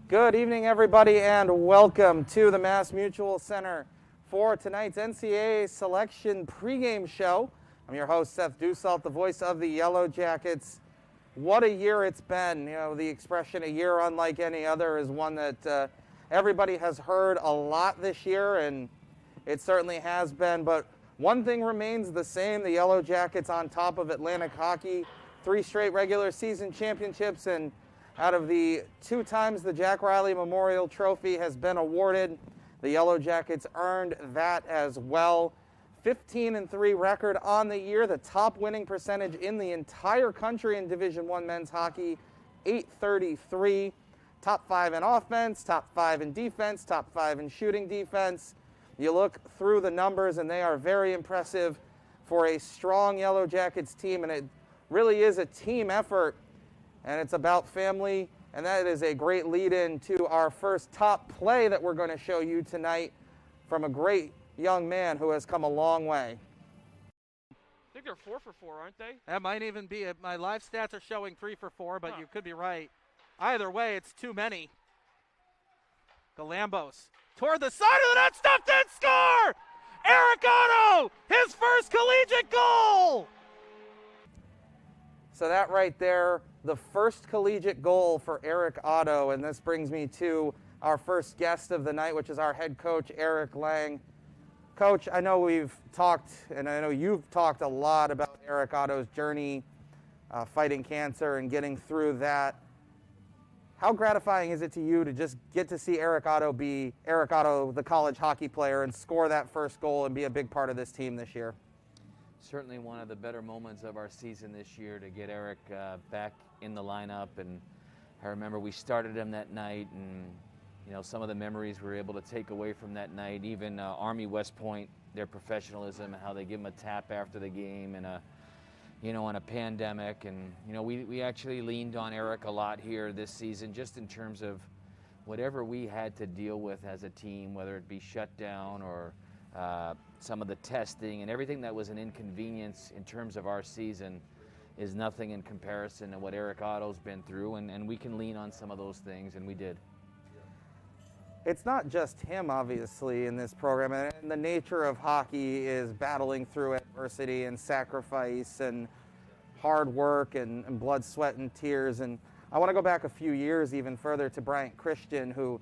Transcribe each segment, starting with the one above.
Good evening, everybody, and welcome to the Mass Mutual Center for tonight's NCAA selection pregame show. I'm your host, Seth Dussault, the voice of the Yellow Jackets. What a year it's been. You know, the expression "a year unlike any other" is one that everybody has heard a lot this year, and it certainly has been. But one thing remains the same: the Yellow Jackets on top of Atlantic hockey, 3 straight regular season championships, and out of the 2 times the Jack Riley Memorial Trophy has been awarded, the Yellow Jackets earned that as well. 15-3 record on the year, the top winning percentage in the entire country in Division I men's hockey, .833. Top 5 in offense, top 5 in defense, top 5 in shooting defense. You look through the numbers and they are very impressive for a strong Yellow Jackets team, and it really is a team effort. And it's about family, and that is a great lead-in to our first top play that we're going to show you tonight from a great young man who has come a long way. I think they're 4 for 4, aren't they? That might even be it. My live stats are showing 3 for 4, but you could be right. Either way, it's too many. Galambos toward the side of the net, stuffed in, score! Eric Otto, his first collegiate goal! So that right there, the first collegiate goal for Eric Otto, and this brings me to our first guest of the night, which is our head coach, Eric Lang. Coach, I know we've talked, and I know you've talked a lot about Eric Otto's journey fighting cancer and getting through that. How gratifying is it to you to just get to see Eric Otto be Eric Otto, the college hockey player, and score that first goal and be a big part of this team this year? Certainly one of the better moments of our season this year to get Eric back in the lineup. And I remember we started him that night, and you know, some of the memories we were able to take away from that night, even Army West Point, their professionalism and how they give him a tap after the game, and in a pandemic. And we actually leaned on Eric a lot here this season, just in terms of whatever we had to deal with as a team, whether it be shutdown or some of the testing and everything that was an inconvenience in terms of our season is nothing in comparison to what Eric Otto's been through, and we can lean on some of those things, and we did. It's not just him, obviously, in this program, and the nature of hockey is battling through adversity and sacrifice and hard work and blood, sweat, and tears. And I want to go back a few years even further to Bryant Christian, who,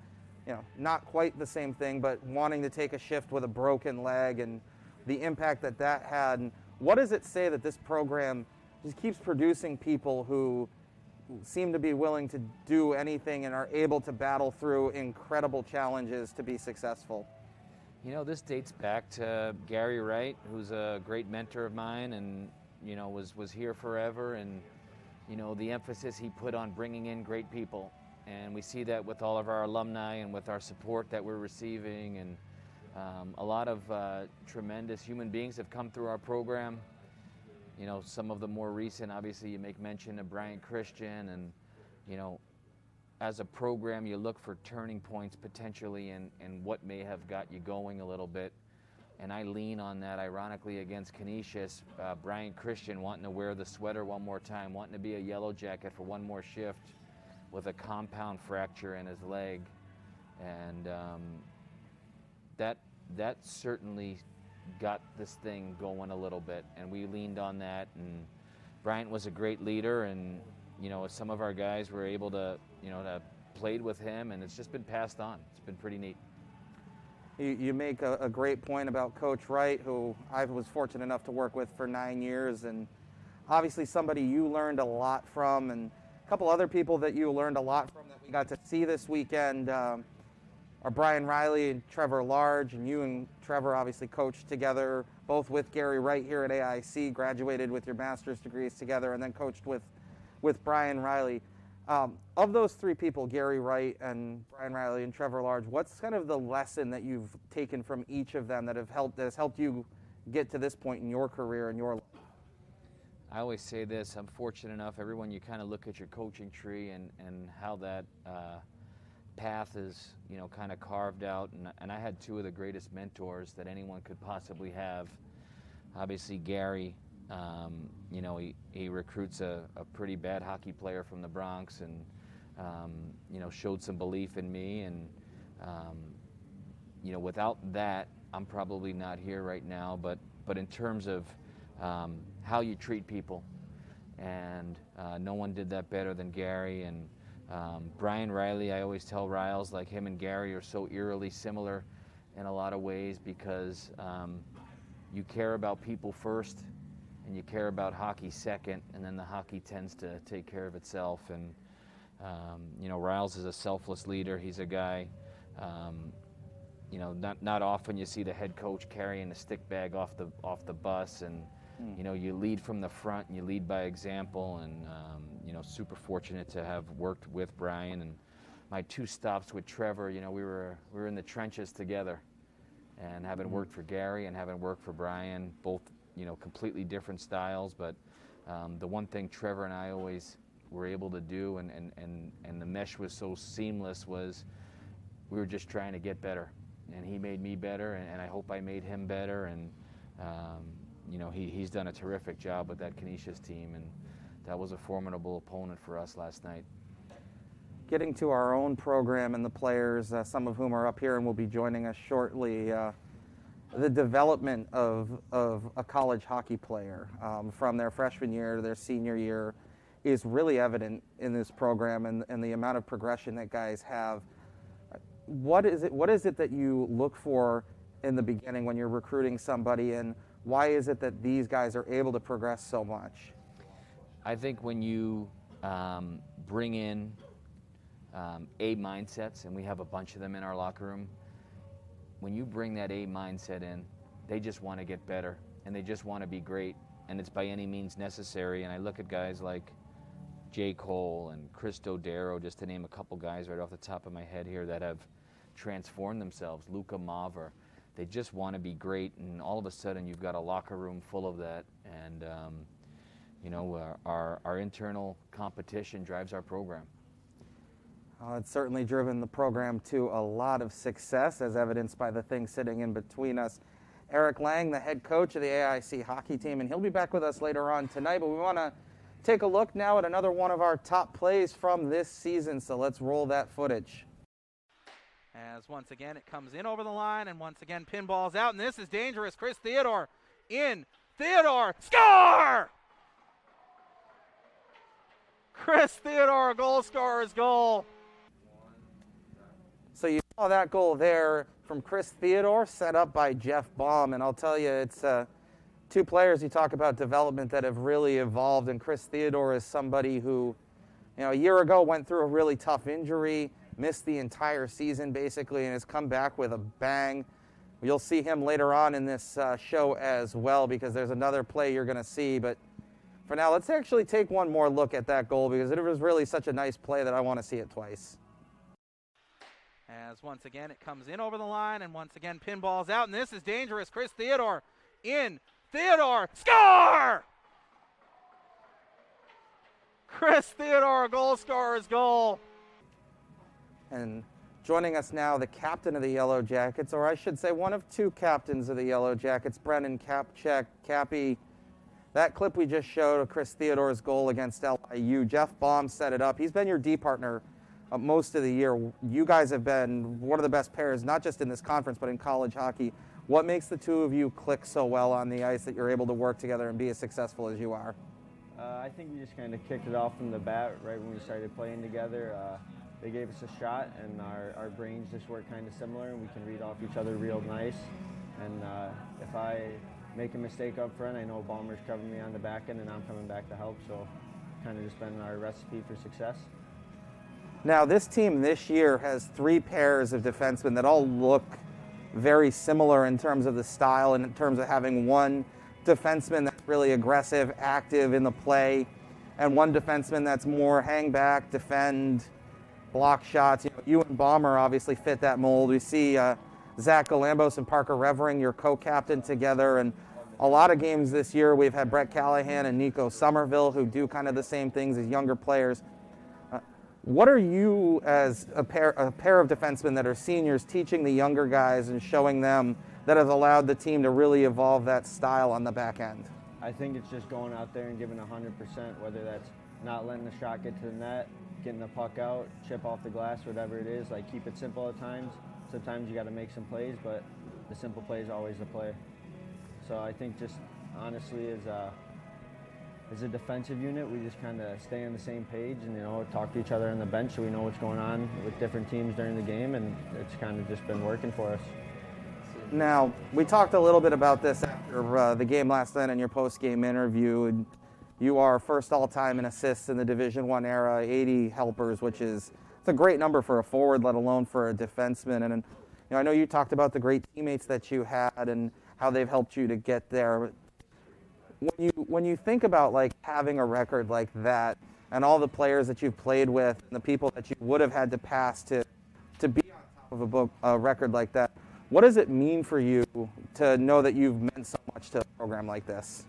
not quite the same thing, but wanting to take a shift with a broken leg and the impact that that had. And what does it say that this program just keeps producing people who seem to be willing to do anything and are able to battle through incredible challenges to be successful? This dates back to Gary Wright, who's a great mentor of mine, and was here forever, and the emphasis he put on bringing in great people. And we see that with all of our alumni and with our support that we're receiving. And a lot of tremendous human beings have come through our program. Some of the more recent, obviously, you make mention of Bryant Christian. And, as a program, you look for turning points potentially and what may have got you going a little bit. And I lean on that, ironically, against Canisius. Bryant Christian wanting to wear the sweater one more time, wanting to be a Yellow Jacket for one more shift, with a compound fracture in his leg. And that certainly got this thing going a little bit, and we leaned on that. And Bryant was a great leader, and some of our guys were able to to played with him, and it's just been passed on. It's been pretty neat. You make a great point about Coach Wright, who I was fortunate enough to work with for 9 years, and obviously somebody you learned a lot from. And a couple other people that you learned a lot from that we got to see this weekend are Brian Riley and Trevor Large, and you and Trevor obviously coached together, both with Gary Wright here at AIC, graduated with your master's degrees together, and then coached with Brian Riley. Of those 3 people, Gary Wright and Brian Riley and Trevor Large, what's kind of the lesson that you've taken from each of them that has helped you get to this point in your career and your life? I always say this: I'm fortunate enough, everyone, you kind of look at your coaching tree and how that path is, kind of carved out. And I had 2 of the greatest mentors that anyone could possibly have. Obviously, Gary, he recruits a pretty bad hockey player from the Bronx, and showed some belief in me. And, without that, I'm probably not here right now. But in terms of how you treat people, and no one did that better than Gary. And Brian Riley, I always tell Riles, like, him and Gary are so eerily similar in a lot of ways, because you care about people first and you care about hockey second, and then the hockey tends to take care of itself. And Riles is a selfless leader. He's a guy, not often you see the head coach carrying the stick bag off the bus, and you lead from the front and you lead by example. And super fortunate to have worked with Brian. And my 2 stops with Trevor, we were in the trenches together, and having worked for Gary and having worked for Brian, both completely different styles. But the one thing Trevor and I always were able to do, and the mesh was so seamless, was we were just trying to get better. And he made me better, and I hope I made him better. And he's done a terrific job with that Canisius team, and that was a formidable opponent for us last night. Getting to our own program and the players, some of whom are up here and will be joining us shortly, the development of a college hockey player from their freshman year to their senior year is really evident in this program, and the amount of progression that guys have. What is it that you look for in the beginning when you're recruiting somebody, and why is it that these guys are able to progress so much? I think when you bring in A mindsets, and we have a bunch of them in our locker room, when you bring that A mindset in, they just want to get better, and they just want to be great, and it's by any means necessary. And I look at guys like J. Cole and Chris Dodero, just to name a couple guys right off the top of my head here that have transformed themselves. Luka Maver, they just want to be great, and all of a sudden you've got a locker room full of that. And our internal competition drives our program. It's certainly driven the program to a lot of success, as evidenced by the thing sitting in between us. Eric Lang, the head coach of the AIC hockey team, and he'll be back with us later on tonight. But we want to take a look now at another one of our top plays from this season, so let's roll that footage. As once again it comes in over the line, and once again pinball's out, and this is dangerous. Chris Theodore in. Theodore, score! Chris Theodore, goal scorer's goal. So you saw that goal there from Chris Theodore, set up by Jeff Baum, and I'll tell you, it's 2 players you talk about development that have really evolved, and Chris Theodore is somebody who, a year ago went through a really tough injury, missed the entire season basically, and has come back with a bang. You'll see him later on in this show as well, because there's another play you're going to see. But for now, let's actually take one more look at that goal, because it was really such a nice play that I want to see it twice. As once again it comes in over the line, and once again pinball's out, and this is dangerous. Chris Theodore in. Theodore, score! Chris Theodore, goal scorer's goal. And joining us now, the captain of the Yellow Jackets, or I should say one of 2 captains of the Yellow Jackets, Brennan, Capchak. Cappy, that clip we just showed of Chris Theodore's goal against LIU, Jeff Baum set it up. He's been your D partner most of the year. You guys have been one of the best pairs, not just in this conference, but in college hockey. What makes the 2 of you click so well on the ice that you're able to work together and be as successful as you are? I think we just kind of kicked it off from the bat right when we started playing together. They gave us a shot, and our brains just work kind of similar, and we can read off each other real nice. And if I make a mistake up front, I know Bomber's covering me on the back end, and I'm coming back to help. So kind of just been our recipe for success. Now, this team this year has 3 pairs of defensemen that all look very similar in terms of the style and in terms of having one defenseman that's really aggressive, active in the play, and one defenseman that's more hang back, defend, block shots. You and Bomber obviously fit that mold. We see Zach Galambos and Parker Revering, your co-captain, together, and a lot of games this year we've had Brett Callahan and Nico Somerville who do kind of the same things as younger players. What are you, as a pair of defensemen that are seniors, teaching the younger guys and showing them that has allowed the team to really evolve that style on the back end? I think it's just going out there and giving 100%, whether that's not letting the shot get to the net, getting the puck out, chip off the glass, whatever it is. Like, keep it simple at times. Sometimes you got to make some plays, but the simple play is always the play. So I think just honestly as a defensive unit, we just kind of stay on the same page and, talk to each other on the bench so we know what's going on with different teams during the game, and it's kind of just been working for us. Now, we talked a little bit about this after the game last night in your post-game interview. And you are first all-time in assists in the Division I era, 80 helpers, which is it's a great number for a forward, let alone for a defenseman. And I know you talked about the great teammates that you had and how they've helped you to get there. When you think about like having a record like that and all the players that you've played with and the people that you would have had to pass to be on top of a record like that, what does it mean for you to know that you've meant so much to a program like this?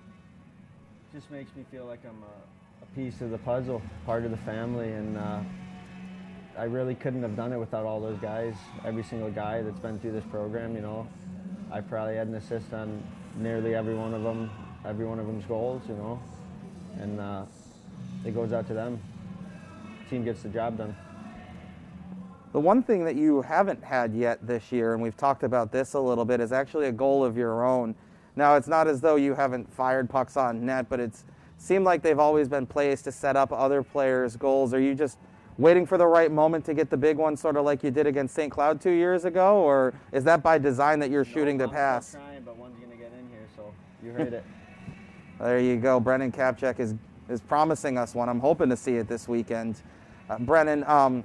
It just makes me feel like I'm a piece of the puzzle, part of the family, and I really couldn't have done it without all those guys. Every single guy that's been through this program, I probably had an assist on nearly every one of them's goals, and it goes out to them. The team gets the job done. The one thing that you haven't had yet this year, and we've talked about this a little bit, is actually a goal of your own. Now, it's not as though you haven't fired pucks on net, but it's seemed like they've always been plays to set up other players' goals. Are you just waiting for the right moment to get the big one, sort of like you did against St. Cloud 2 years ago, or is that by design that you're shooting to pass? I'm trying, but one's going to get in here, so you heard it. There you go. Brennan Capchak is promising us one. I'm hoping to see it this weekend. Brennan,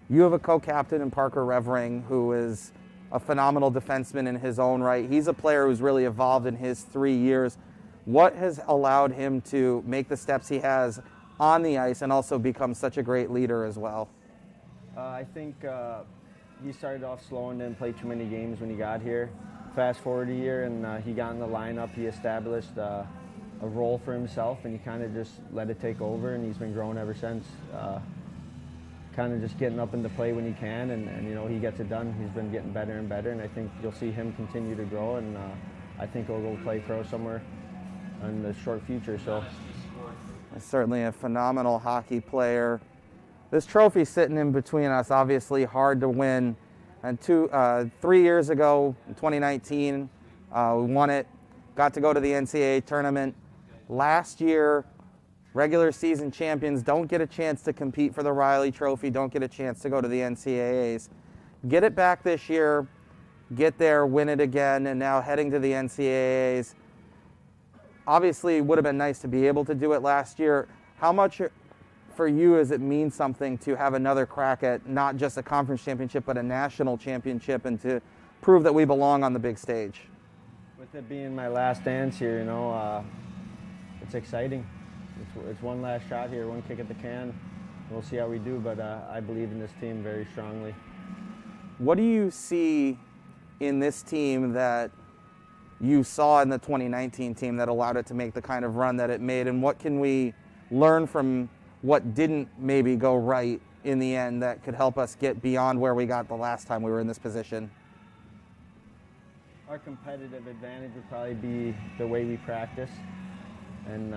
you have a co-captain in Parker Revering who is a phenomenal defenseman in his own right. He's a player who's really evolved in his 3 years. What has allowed him to make the steps he has on the ice and also become such a great leader as well? I think he started off slow and didn't play too many games when he got here. Fast forward a year and he got in the lineup. He established a role for himself and he kind of just let it take over, and he's been growing ever since. Kind of just getting up into play when he can, and he gets it done. He's been getting better and better, and I think you'll see him continue to grow, and I think he'll go play pro somewhere in the short future. So, certainly a phenomenal hockey player. This trophy sitting in between us, obviously hard to win. And 3 years ago, in 2019, we won it, got to go to the NCAA tournament. Last year, regular season champions don't get a chance to compete for the Riley Trophy, don't get a chance to go to the NCAAs. Get it back this year, get there, win it again, and now heading to the NCAAs. Obviously, it would have been nice to be able to do it last year. How much for you does it mean something to have another crack at not just a conference championship, but a national championship, and to prove that we belong on the big stage? With it being my last dance here, it's exciting. It's one last shot here, one kick at the can. We'll see how we do, but I believe in this team very strongly. What do you see in this team that you saw in the 2019 team that allowed it to make the kind of run that it made, and what can we learn from what didn't maybe go right in the end that could help us get beyond where we got the last time we were in this position? Our competitive advantage would probably be the way we practice, and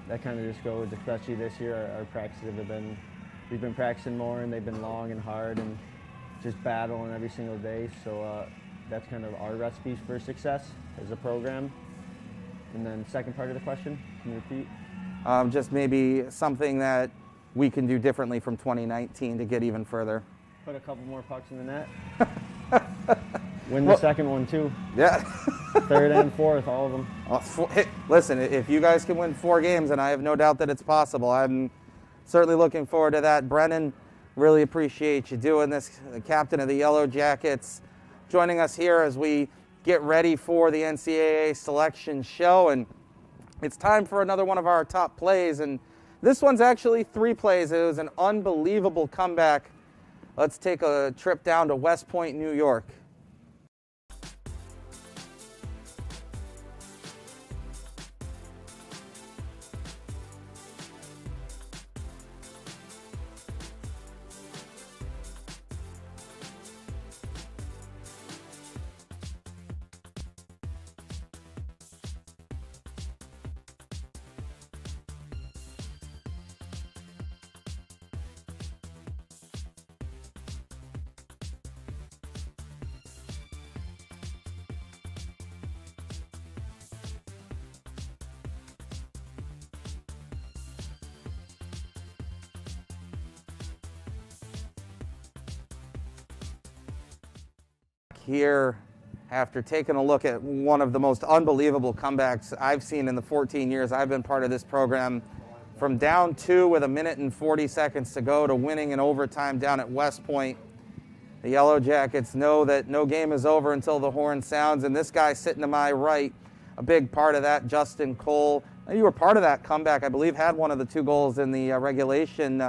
that kind of just goes, especially this year, our practices we've been practicing more, and they've been long and hard and just battling every single day. So that's kind of our recipes for success as a program. And then second part of the question, can you repeat? Just maybe something that we can do differently from 2019 to get even further. Put a couple more pucks in the net. Win the second one too. Yeah. Third and fourth, all of them. Hey, listen, if you guys can win 4 games, and I have no doubt that it's possible, I'm certainly looking forward to that. Brennan, really appreciate you doing this. The captain of the Yellow Jackets, joining us here as we get ready for the NCAA selection show. And it's time for another one of our top plays. And this one's actually 3 plays. It was an unbelievable comeback. Let's take a trip down to West Point, New York. here after taking a look at one of the most unbelievable comebacks I've seen in the 14 years I've been part of this program. From down 2 with 1 minute and 40 seconds to go to winning in overtime down at West Point. The Yellow Jackets know that no game is over until the horn sounds, and this guy sitting to my right, a big part of that, Justin Cole. You were part of that comeback, I believe, had one of the 2 goals in the regulation.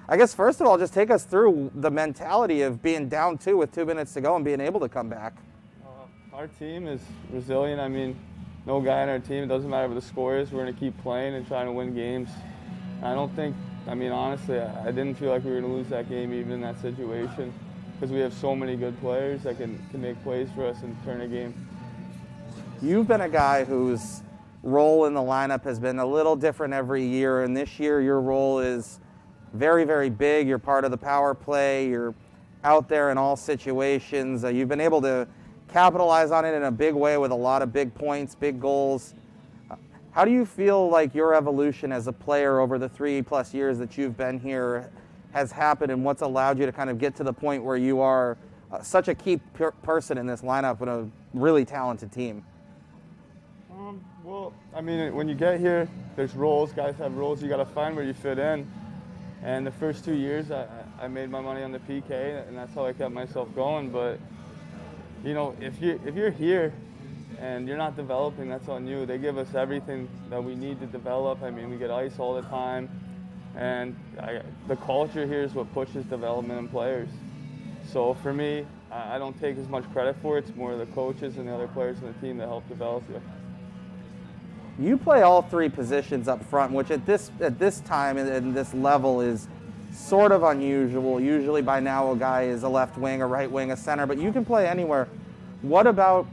I guess first of all, just take us through the mentality of being down 2 with 2 minutes to go and being able to come back. Our team is resilient. I mean, no guy on our team, it doesn't matter what the score is, we're going to keep playing and trying to win games. I don't think, I mean, honestly, I didn't feel like we were going to lose that game even in that situation because we have so many good players that can make plays for us and turn a game. You've been a guy whose role in the lineup has been a little different every year, and this year your role is very, very big. You're part of the power play. You're out there in all situations. You've been able to capitalize on it in a big way with a lot of big points, big goals. How do you feel like your evolution as a player over the 3+ years that you've been here has happened, and what's allowed you to kind of get to the point where you are such a key person in this lineup with a really talented team? Well, I mean, when you get here, there's roles. Guys have roles. You got to find where you fit in. And the first 2 years, I made my money on the PK, and that's how I kept myself going. But, you know, if you're here and you're not developing, that's on you. They give us everything that we need to develop. I mean, we get ice all the time. And the culture here is what pushes development in players. So for me, I don't take as much credit for it. It's more the coaches and the other players on the team that help develop you. You play all 3 positions up front, which at this time and this level is sort of unusual. Usually by now a guy is a left wing, a right wing, a center, but you can play anywhere. What have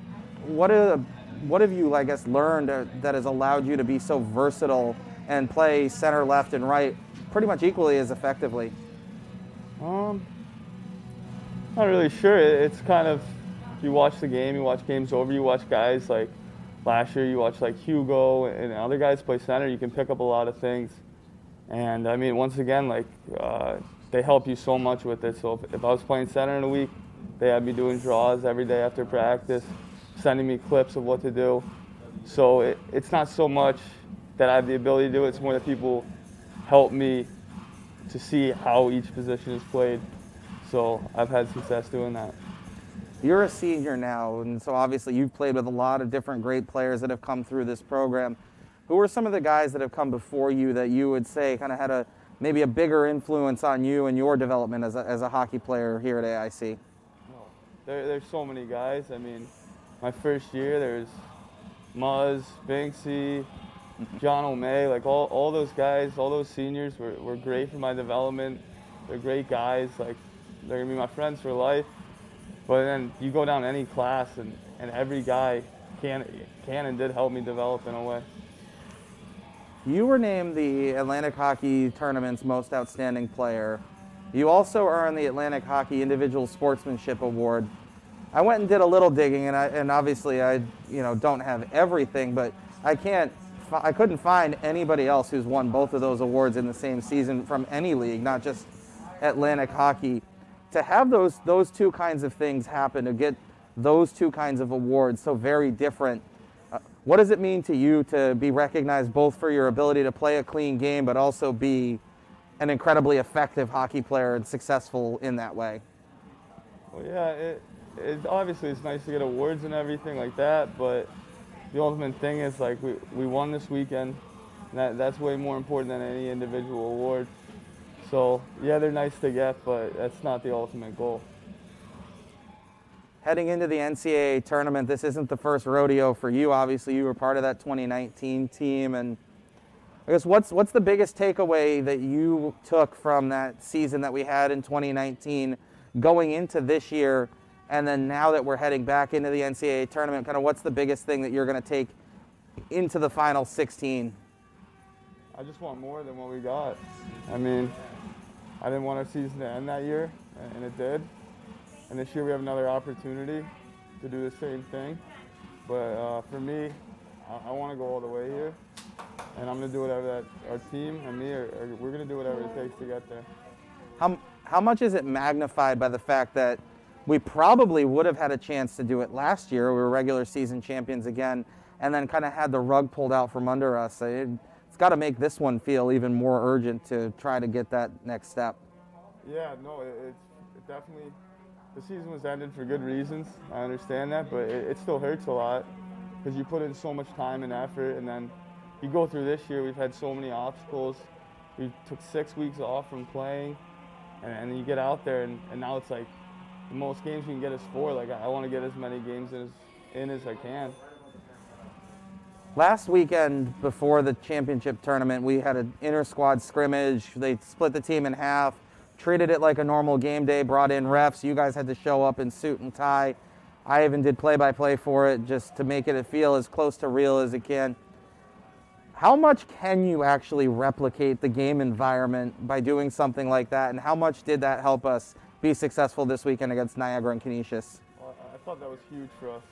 you, I guess, learned that has allowed you to be so versatile and play center, left, and right pretty much equally as effectively? Not really sure. It's kind of, you watch the game, you watch games over, you watch guys like last year, you watch like Hugo and other guys play center, you can pick up a lot of things. And I mean, once again, like they help you so much with it. So if I was playing center in a week, they had me doing draws every day after practice, sending me clips of what to do. So it's not so much that I have the ability to do it, it's more that people help me to see how each position is played. So I've had success doing that. You're a senior now, and so obviously you've played with a lot of different great players that have come through this program. Who are some of the guys that have come before you that you would say kind of had maybe a bigger influence on you and your development as a hockey player here at AIC? There's so many guys. I mean, my first year there's Muzz, Binksy, John O'May, like all those guys, all those seniors were great for my development. They're great guys, like they're gonna be my friends for life. But then you go down any class and every guy can and did help me develop in a way. You were named the Atlantic Hockey Tournament's most outstanding player. You also earned the Atlantic Hockey Individual Sportsmanship Award. I went and did a little digging, and obviously I don't have everything, but I couldn't find anybody else who's won both of those awards in the same season from any league, not just Atlantic Hockey. To have those 2 kinds of things happen, to get those 2 kinds of awards so very different, what does it mean to you to be recognized both for your ability to play a clean game but also be an incredibly effective hockey player and successful in that way? Well, yeah, it obviously it's nice to get awards and everything like that, but the ultimate thing is like we won this weekend, and that's way more important than any individual award. So yeah, they're nice to get, but that's not the ultimate goal. Heading into the NCAA tournament, this isn't the first rodeo for you. Obviously, you were part of that 2019 team, and I guess what's the biggest takeaway that you took from that season that we had in 2019 going into this year, and then now that we're heading back into the NCAA tournament, kind of what's the biggest thing that you're going to take into the final 16? I just want more than what we got. I mean, I didn't want our season to end that year, and it did. And this year we have another opportunity to do the same thing. But for me, I want to go all the way here, and I'm going to do whatever that our team and me we're going to do whatever it takes to get there. How much is it magnified by the fact that we probably would have had a chance to do it last year. We were regular season champions again, and then kind of had the rug pulled out from under us. It's got to make this one feel even more urgent to try to get that next step. Yeah, no, it definitely, the season was ended for good reasons. I understand that, but it still hurts a lot because you put in so much time and effort, and then you go through this year, we've had so many obstacles. We took 6 weeks off from playing, and then you get out there, and now it's like the most games we can get is 4. Like, I want to get as many games in as I can. Last weekend before the championship tournament, we had an inter-squad scrimmage. They split the team in half, treated it like a normal game day, brought in refs. You guys had to show up in suit and tie. I even did play-by-play for it just to make it feel as close to real as it can. How much can you actually replicate the game environment by doing something like that, and how much did that help us be successful this weekend against Niagara and Canisius? Well, I thought that was huge for us.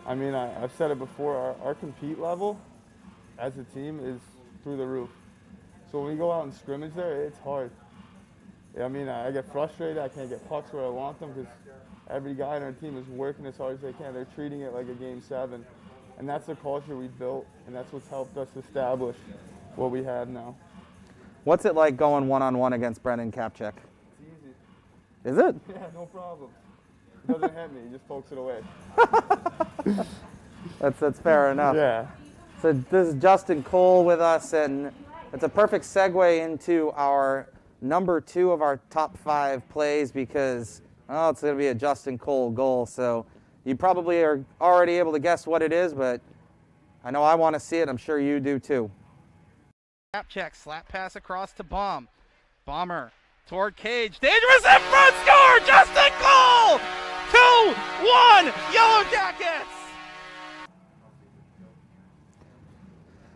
I mean, I've said it before, our compete level as a team is through the roof. So when we go out and scrimmage there, it's hard. I mean, I get frustrated. I can't get pucks where I want them because every guy on our team is working as hard as they can. They're treating it like a Game 7. And that's the culture we built, and that's what's helped us establish what we have now. What's it like going one-on-one against Brennan Capchak? It's easy. Is it? Yeah, no problem. He doesn't hit me, he just pokes it away. That's fair enough. Yeah. So this is Justin Cole with us, and it's a perfect segue into our number 2 of our top 5 plays because, oh, it's going to be a Justin Cole goal. So you probably are already able to guess what it is, but I know I want to see it. I'm sure you do too. Capchak, slap pass across to Baum. Bomber toward Cage. Dangerous in front, score! Justin Cole! 2-1, Yellow Jackets!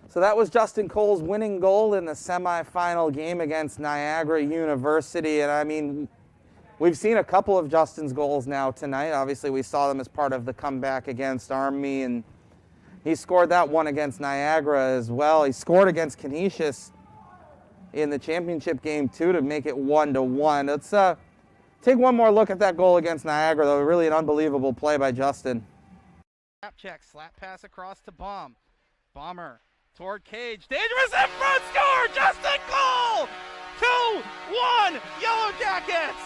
So that was Justin Cole's winning goal in the semifinal game against Niagara University. And I mean, we've seen a couple of Justin's goals now tonight. Obviously, we saw them as part of the comeback against Army, and he scored that one against Niagara as well. He scored against Canisius in the championship game too to make it 1-1. Let's take one more look at that goal against Niagara, though. Really an unbelievable play by Justin. Capchak, slap pass across to Baum. Bomber toward Cage. Dangerous in front, score! Justin Cole! 2-1, Yellow Jackets!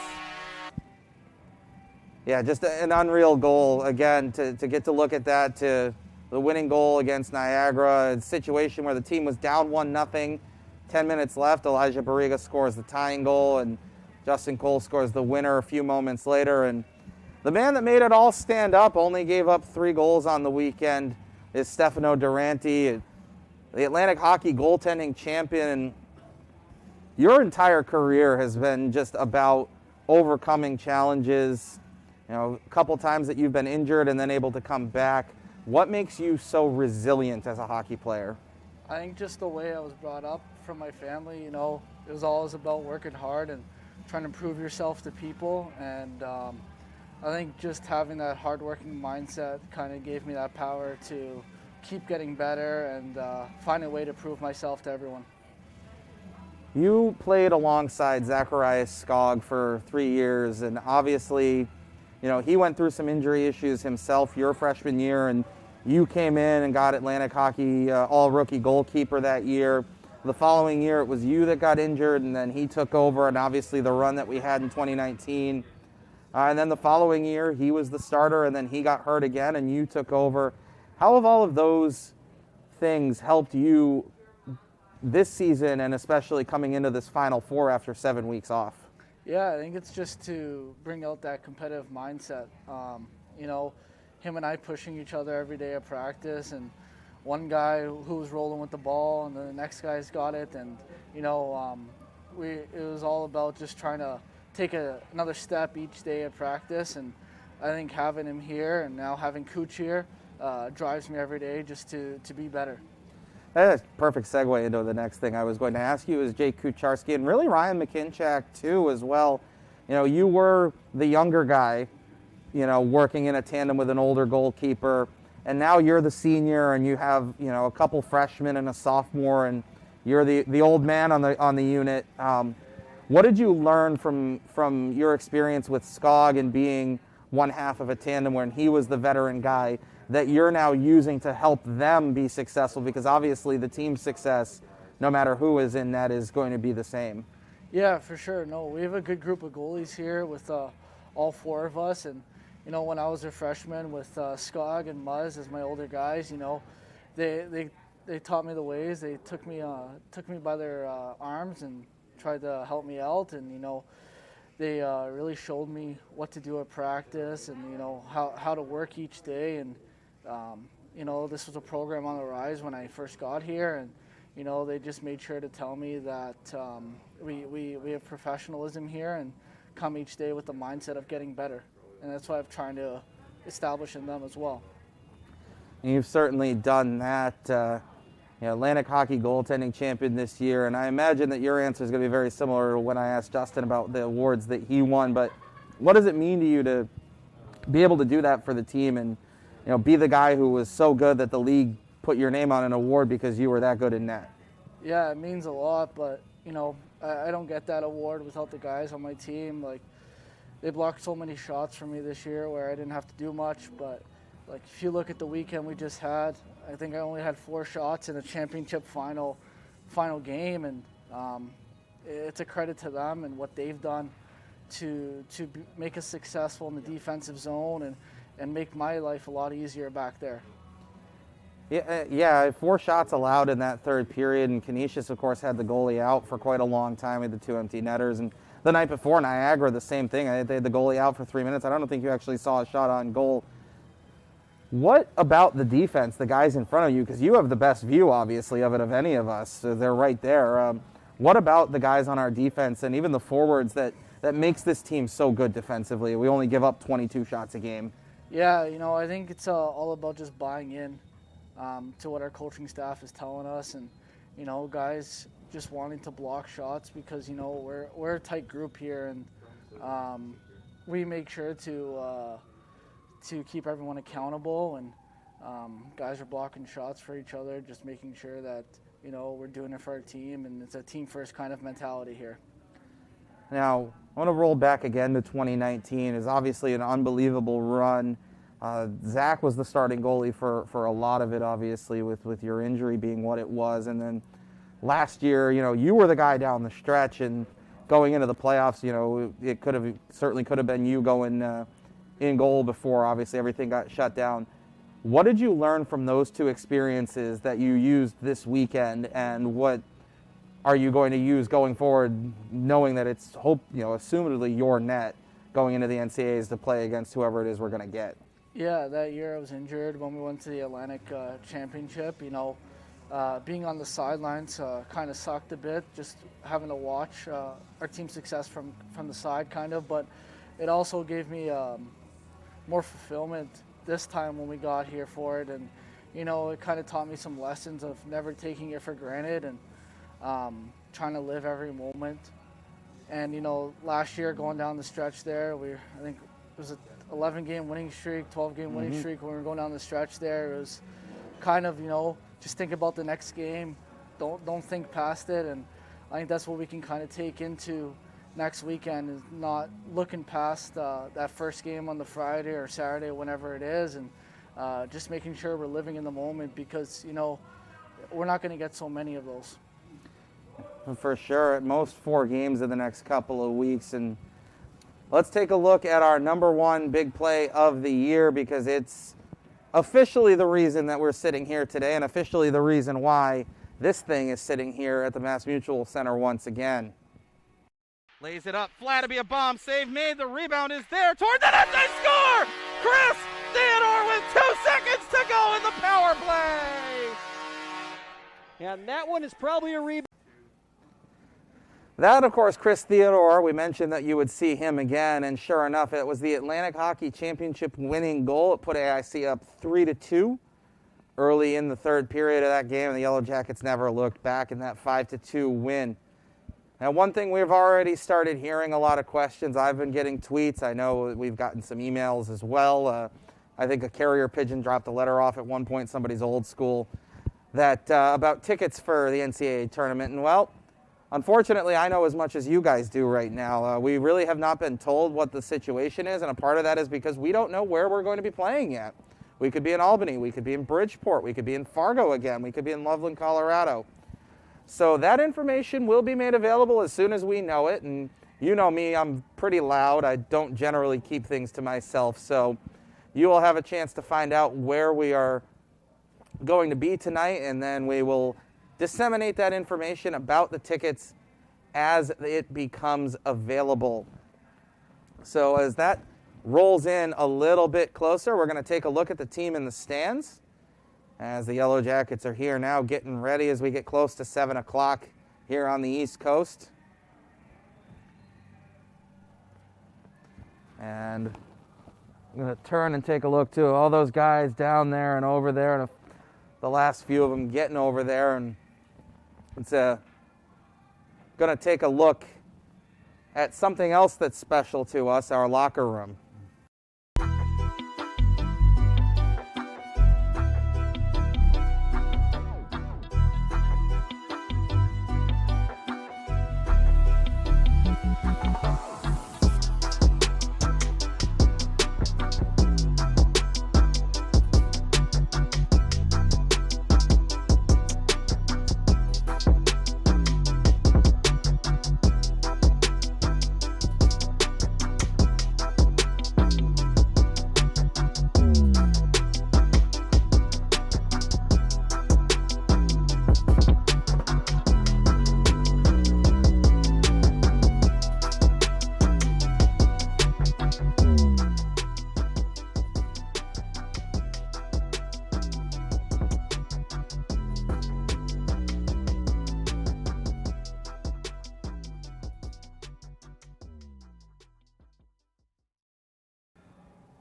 Yeah, just an unreal goal again to get to look at that, to the winning goal against Niagara. A situation where the team was down 1-0, 10 minutes left. Elijah Barriga scores the tying goal, and Justin Cole scores the winner a few moments later. And the man that made it all stand up, only gave up 3 goals on the weekend, is Stefano Durante, the Atlantic Hockey goaltending champion. Your entire career has been just about overcoming challenges. You know, a couple times that you've been injured and then able to come back. What makes you so resilient as a hockey player? I think just the way I was brought up from my family, you know, it was always about working hard and trying to prove yourself to people. And I think just having that hardworking mindset kind of gave me that power to keep getting better and find a way to prove myself to everyone. You played alongside Zacharias Skog for 3 years, and obviously, you know, he went through some injury issues himself your freshman year, and you came in and got Atlantic Hockey all-rookie goalkeeper that year. The following year, it was you that got injured, and then he took over, and obviously the run that we had in 2019. And then the following year, he was the starter, and then he got hurt again, and you took over. How have all of those things helped you this season, and especially coming into this Final Four after 7 weeks off? Yeah, I think it's just to bring out that competitive mindset. You know, him and I pushing each other every day at practice, and one guy who was rolling with the ball, and the next guy's got it, and you know, it was all about just trying to take another step each day at practice. And I think having him here and now having Cooch here drives me every day just to be better. That's a perfect segue into the next thing I was going to ask you is Jake Kucharski and really Ryan McKinchak too as well. You know, you were the younger guy, you know, working in a tandem with an older goalkeeper, and now you're the senior and you have, you know, a couple freshmen and a sophomore, and you're the old man on the unit. What did you learn from your experience with Skog and being one half of a tandem when he was the veteran guy that you're now using to help them be successful? Because obviously the team's success, no matter who is in net, is going to be the same. Yeah, for sure. No, we have a good group of goalies here with all four of us. And, you know, when I was a freshman with Skog and Muzz as my older guys, you know, they taught me the ways. They took me by their arms and tried to help me out. And, you know, they really showed me what to do at practice and, you know, how to work each day. And, you know, this was a program on the rise when I first got here. And, you know, they just made sure to tell me that we have professionalism here and come each day with the mindset of getting better. And that's what I'm trying to establish in them as well. And you've certainly done that. You know, Atlantic Hockey goaltending champion this year, and I imagine that your answer is going to be very similar to when I asked Justin about the awards that he won. But what does it mean to you to be able to do that for the team and, you know, be the guy who was so good that the league put your name on an award because you were that good in net? Yeah, it means a lot, but, you know, I don't get that award without the guys on my team. Like, they blocked so many shots for me this year where I didn't have to do much, but, like, if you look at the weekend we just had, I think I only had 4 shots in a championship final game, and it's a credit to them and what they've done to make us successful in the defensive zone and make my life a lot easier back there. Yeah, 4 shots allowed in that third period, and Canisius, of course, had the goalie out for quite a long time with the 2 empty netters. And the night before, Niagara, the same thing. They had the goalie out for 3 minutes. I don't think you actually saw a shot on goal. What about the defense, the guys in front of you? Because you have the best view, obviously, of it of any of us. So they're right there. What about the guys on our defense and even the forwards that makes this team so good defensively? We only give up 22 shots a game. Yeah, you know, I think it's all about just buying in to what our coaching staff is telling us, and, you know, guys just wanting to block shots because, you know, we're a tight group here, and we make sure to keep everyone accountable, and guys are blocking shots for each other, just making sure that, you know, we're doing it for our team, and it's a team first kind of mentality here. Now, I want to roll back again to 2019. It's obviously an unbelievable run. Zach was the starting goalie for a lot of it, obviously, with your injury being what it was. And then last year, you know, you were the guy down the stretch, and going into the playoffs, you know, it certainly could have been you going in goal before, obviously, everything got shut down. What did you learn from those 2 experiences that you used this weekend, and what are you going to use going forward, knowing that it's assumedly your net going into the NCAAs to play against whoever it is we're going to get? Yeah, that year I was injured when we went to the Atlantic Championship. You know, being on the sidelines kind of sucked a bit, just having to watch our team's success from the side, kind of. But it also gave me more fulfillment this time when we got here for it. And, you know, it kind of taught me some lessons of never taking it for granted and trying to live every moment. And, you know, last year going down the stretch there, I think it was a 11-game winning streak, 12-game winning streak. When we were going down the stretch there, it was kind of, you know, just think about the next game. Don't think past it. And I think that's what we can kind of take into next weekend, is not looking past that first game on the Friday or Saturday, whenever it is, and just making sure we're living in the moment, because, you know, we're not going to get so many of those. For sure, at most 4 games in the next couple of weeks. And let's take a look at our number 1 big play of the year, because it's officially the reason that we're sitting here today, and officially the reason why this thing is sitting here at the Mass Mutual Center once again. Lays it up, Flatterby, a bomb save made, the rebound is there, toward the net, they score! Chris Theodore with 2 seconds to go in the power play! And that one is probably a rebound. That, of course, Chris Theodore, we mentioned that you would see him again, and sure enough, it was the Atlantic Hockey Championship winning goal. It put AIC up 3-2 early in the third period of that game, and the Yellow Jackets never looked back in that 5-2 win. Now, one thing we've already started hearing a lot of questions. I've been getting tweets. I know we've gotten some emails as well. I think a carrier pigeon dropped a letter off at one point, somebody's old school, that about tickets for the NCAA tournament. And, well, unfortunately, I know as much as you guys do right now. We really have not been told what the situation is, and a part of that is because we don't know where we're going to be playing yet. We could be in Albany, we could be in Bridgeport, we could be in Fargo again, we could be in Loveland, Colorado. So that information will be made available as soon as we know it, and you know me, I'm pretty loud. I don't generally keep things to myself, so you will have a chance to find out where we are going to be tonight, and then we will disseminate that information about the tickets as it becomes available. So as that rolls in a little bit closer, we're going to take a look at the team in the stands as the Yellow Jackets are here now getting ready as we get close to 7 o'clock here on the East Coast. And I'm going to turn and take a look too. All those guys down there and over there, and the last few of them getting over there. And it's going to take a look at something else that's special to us, our locker room.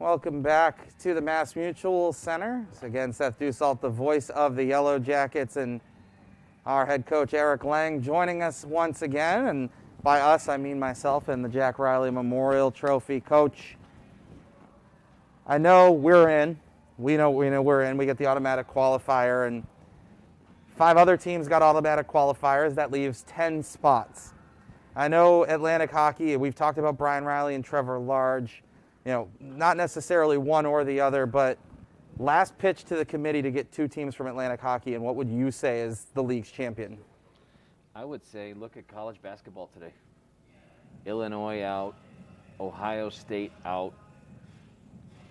Welcome back to the Mass Mutual Center. So again, Seth Dussault, the voice of the Yellow Jackets, and our head coach Eric Lang joining us once again. And by us, I mean myself and the Jack Riley Memorial Trophy. Coach, I know we're in. We know we're in. We get the automatic qualifier, and 5 other teams got automatic qualifiers. That leaves 10 spots. I know Atlantic Hockey, we've talked about Brian Riley and Trevor Large. You know, not necessarily one or the other, but last pitch to the committee to get 2 teams from Atlantic Hockey, and what would you say is the league's champion? I would say look at college basketball today. Illinois out, Ohio State out.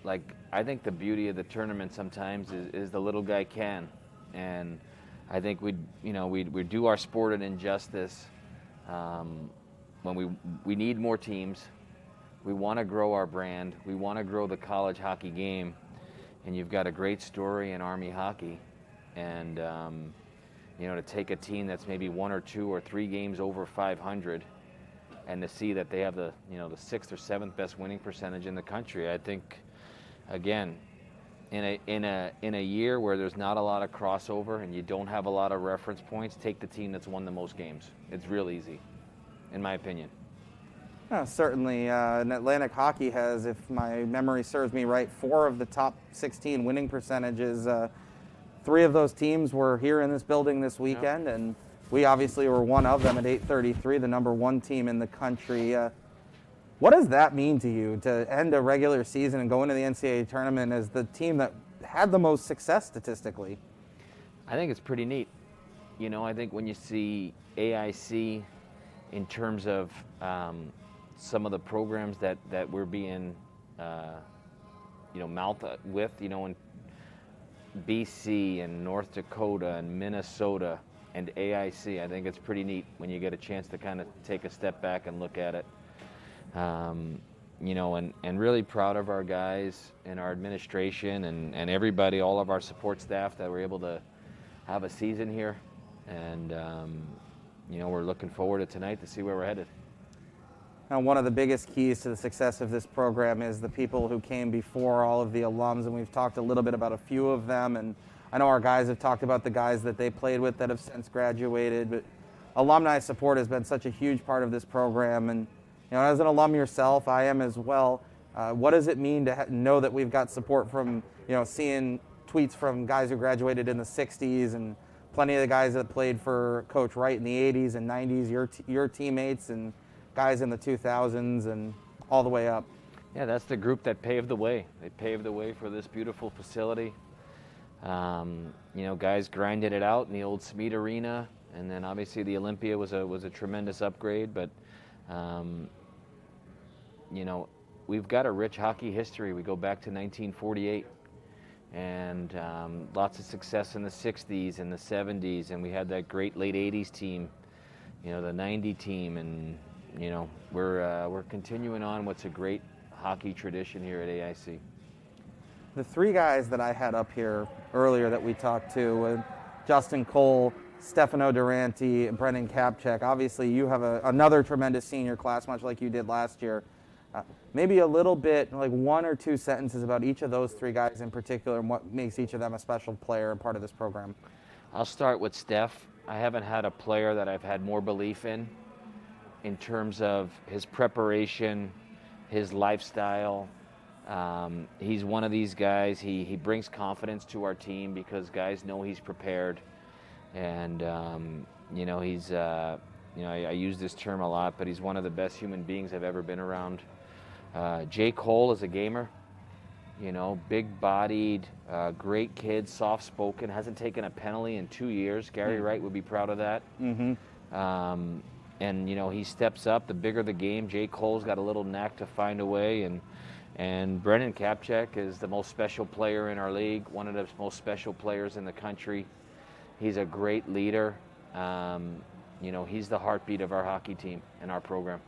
Like, I think the beauty of the tournament sometimes is the little guy can, and I think we do our sport an injustice when we need more teams. We want to grow our brand. We want to grow the college hockey game. And you've got a great story in Army hockey. And, to take a team that's maybe 1 or 2 or 3 games over 500 and to see that they have the 6th or 7th best winning percentage in the country, I think, again, in a year where there's not a lot of crossover and you don't have a lot of reference points, take the team that's won the most games. It's real easy, in my opinion. Certainly, and Atlantic Hockey has, if my memory serves me right, 4 of the top 16 winning percentages. 3 of those teams were here in this building this weekend, and we obviously were one of them at 833, the number 1 team in the country. What does that mean to you, to end a regular season and go into the NCAA tournament as the team that had the most success statistically? I think it's pretty neat. I think when you see AIC in terms of some of the programs that we're being, mouthed with, in BC and North Dakota and Minnesota and AIC. I think it's pretty neat when you get a chance to kind of take a step back and look at it. And really proud of our guys and our administration and everybody, all of our support staff that were able to have a season here. And, we're looking forward to tonight to see where we're headed. Now, one of the biggest keys to the success of this program is the people who came before, all of the alums, and we've talked a little bit about a few of them, and I know our guys have talked about the guys that they played with that have since graduated, but alumni support has been such a huge part of this program, and as an alum yourself, I am as well. What does it mean to know that we've got support from, seeing tweets from guys who graduated in the 60s and plenty of the guys that played for Coach Wright in the 80s and 90s, your teammates and guys in the 2000s and all the way up. Yeah, that's the group that paved the way. They paved the way for this beautiful facility. You know, guys grinded it out in the old Smead Arena, and then obviously the Olympia was a tremendous upgrade. But you know, we've got a rich hockey history. We go back to 1948, and lots of success in the 60s and the 70s, and we had that great late 80s team, you know, the 90 team, and you know, we're continuing on what's a great hockey tradition here at AIC. The three guys that I had up here earlier that we talked to, Justin Cole, Stefano Durante, and Brennan Capchak. Obviously, you have another tremendous senior class, much like you did last year. Maybe a little bit, like one or two sentences about each of those three guys in particular and what makes each of them a special player and part of this program. I'll start with Steph. I haven't had a player that I've had more belief in terms of his preparation, his lifestyle. He's one of these guys, he brings confidence to our team because guys know he's prepared. And, you know, he's, you know, I use this term a lot, but he's one of the best human beings I've ever been around. J. Cole is a gamer, you know, big-bodied, great kid, soft-spoken, hasn't taken a penalty in 2 years. Gary Wright would be proud of that. And, you know, he steps up. The bigger the game, J. Cole's got a little knack to find a way. And Brennan Capchak is the most special player in our league, one of the most special players in the country. He's a great leader. You know, he's the heartbeat of our hockey team and our program.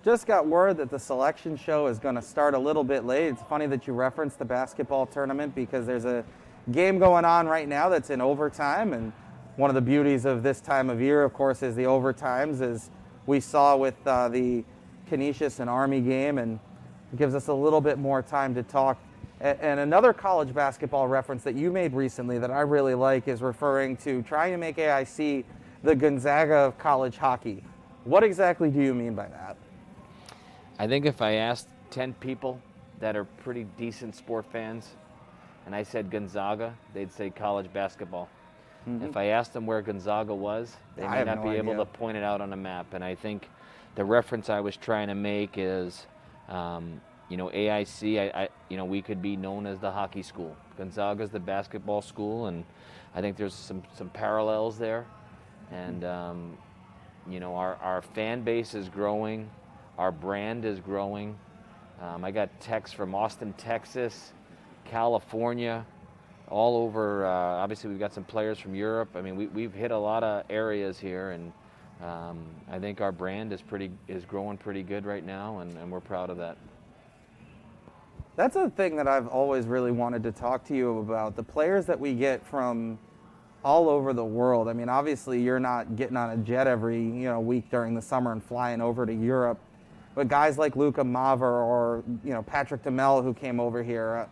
Just got word that the selection show is going to start a little bit late. It's funny that you referenced the basketball tournament because there's a game going on right now that's in overtime, and one of the beauties of this time of year, of course, is the overtimes, as we saw with the Canisius and Army game, and it gives us a little bit more time to talk. And another college basketball reference that you made recently that I really like is referring to trying to make AIC the Gonzaga of college hockey. What exactly do you mean by that? I think if I asked 10 people that are pretty decent sport fans, and I said Gonzaga, they'd say college basketball. If I asked them where Gonzaga was, they might not be able to point it out on a map. And I think the reference I was trying to make is, you know, AIC, you know, we could be known as the hockey school. Gonzaga's the basketball school, and I think there's some parallels there. And, you know, our fan base is growing. Our brand is growing. I got texts from Austin, Texas, California, all over. Obviously, we've got some players from Europe. I mean, we've hit a lot of areas here, and I think our brand is growing pretty good right now, and we're proud of that. That's a thing that I've always really wanted to talk to you about, the players that we get from all over the world. I mean, obviously, you're not getting on a jet every week during the summer and flying over to Europe, but guys like Luka Maver or Patrick DeMel who came over here.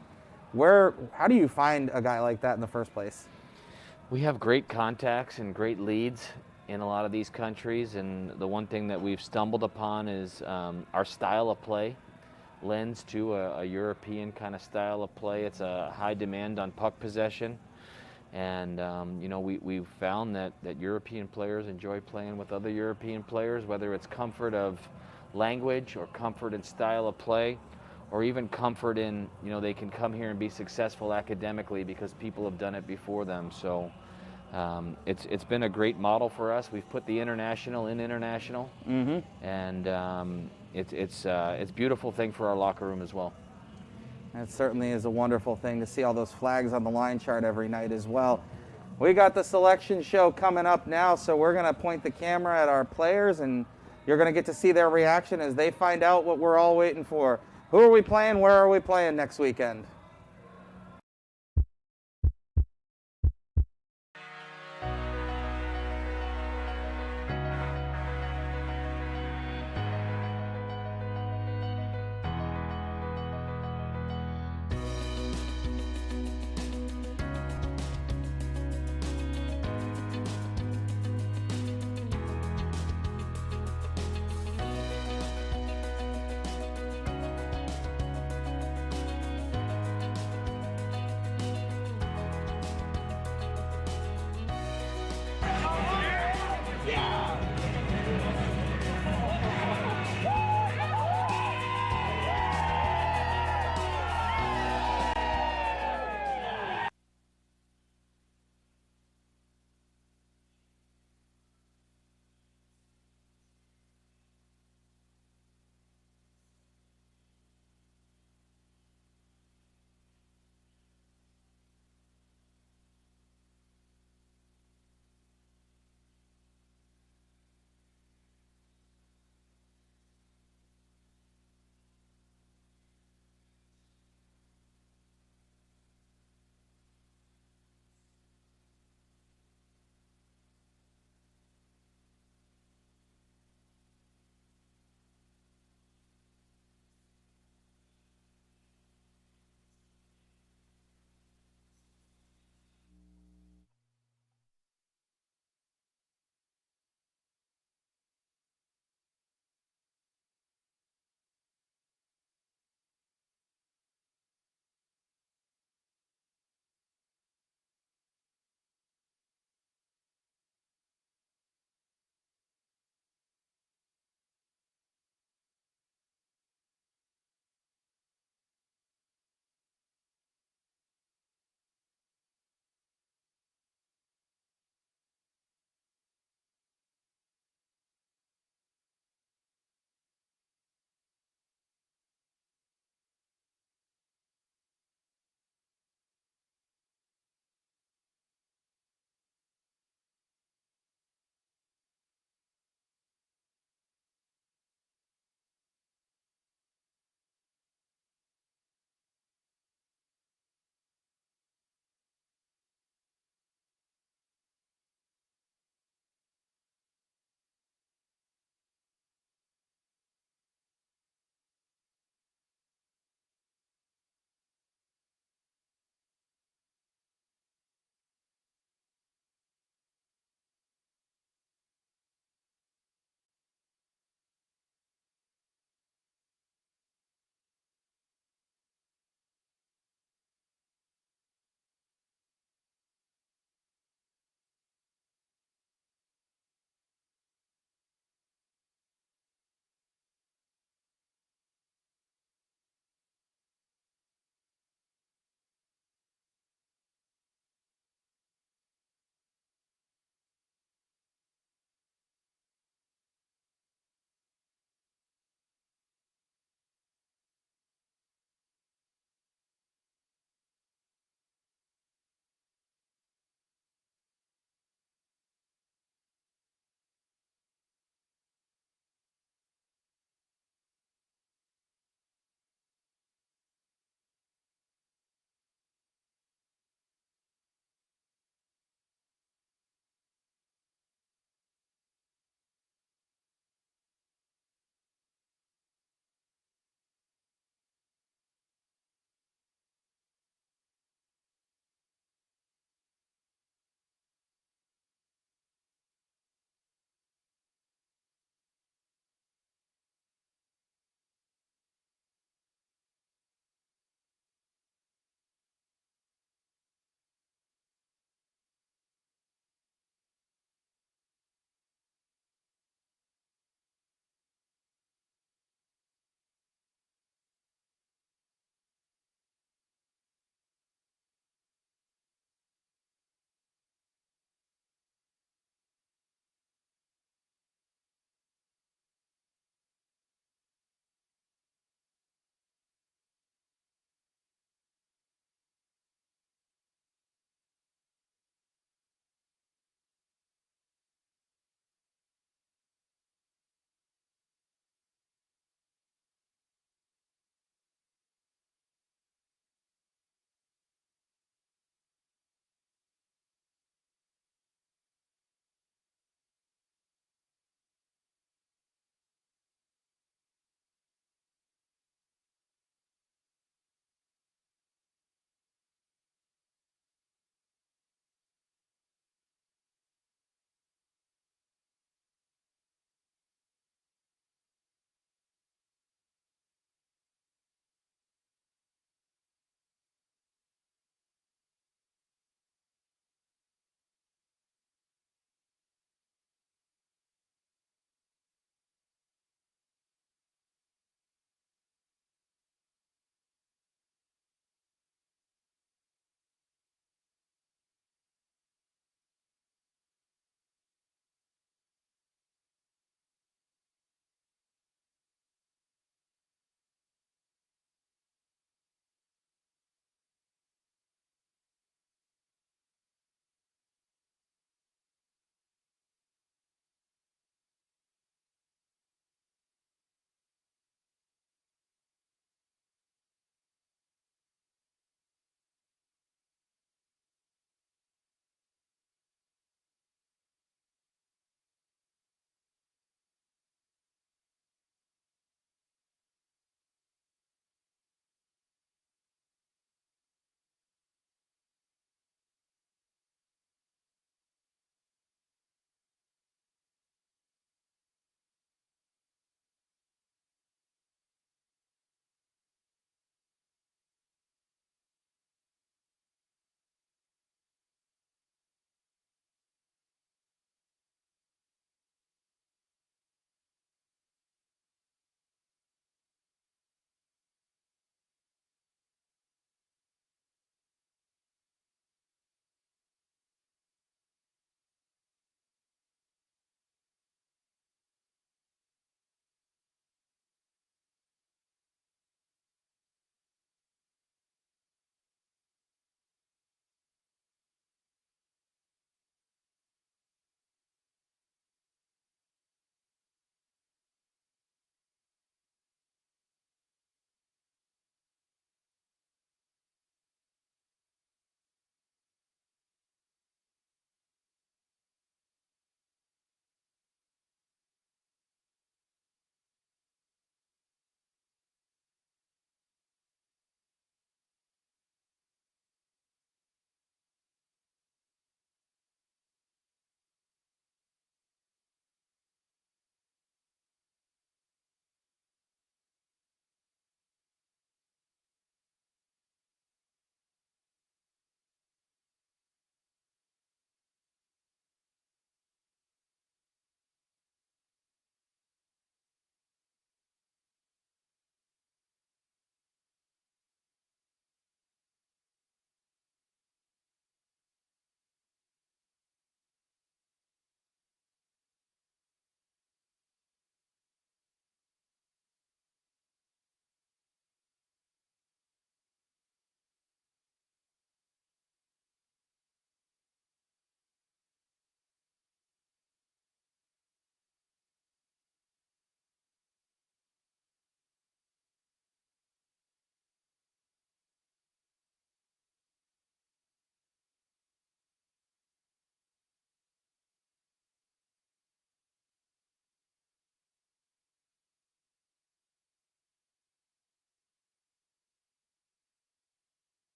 How do you find a guy like that in the first place? We have great contacts and great leads in a lot of these countries, and the one thing that we've stumbled upon is our style of play lends to a European kind of style of play. It's a high demand on puck possession, and we've found that European players enjoy playing with other European players, whether it's comfort of language or comfort in style of play, or even comfort in, they can come here and be successful academically because people have done it before them. So it's been a great model for us. We've put the international in international, and it's a beautiful thing for our locker room as well. It certainly is a wonderful thing to see all those flags on the line chart every night as well. We got the selection show coming up now, so we're going to point the camera at our players, and you're going to get to see their reaction as they find out what we're all waiting for. Who are we playing? Where are we playing next weekend?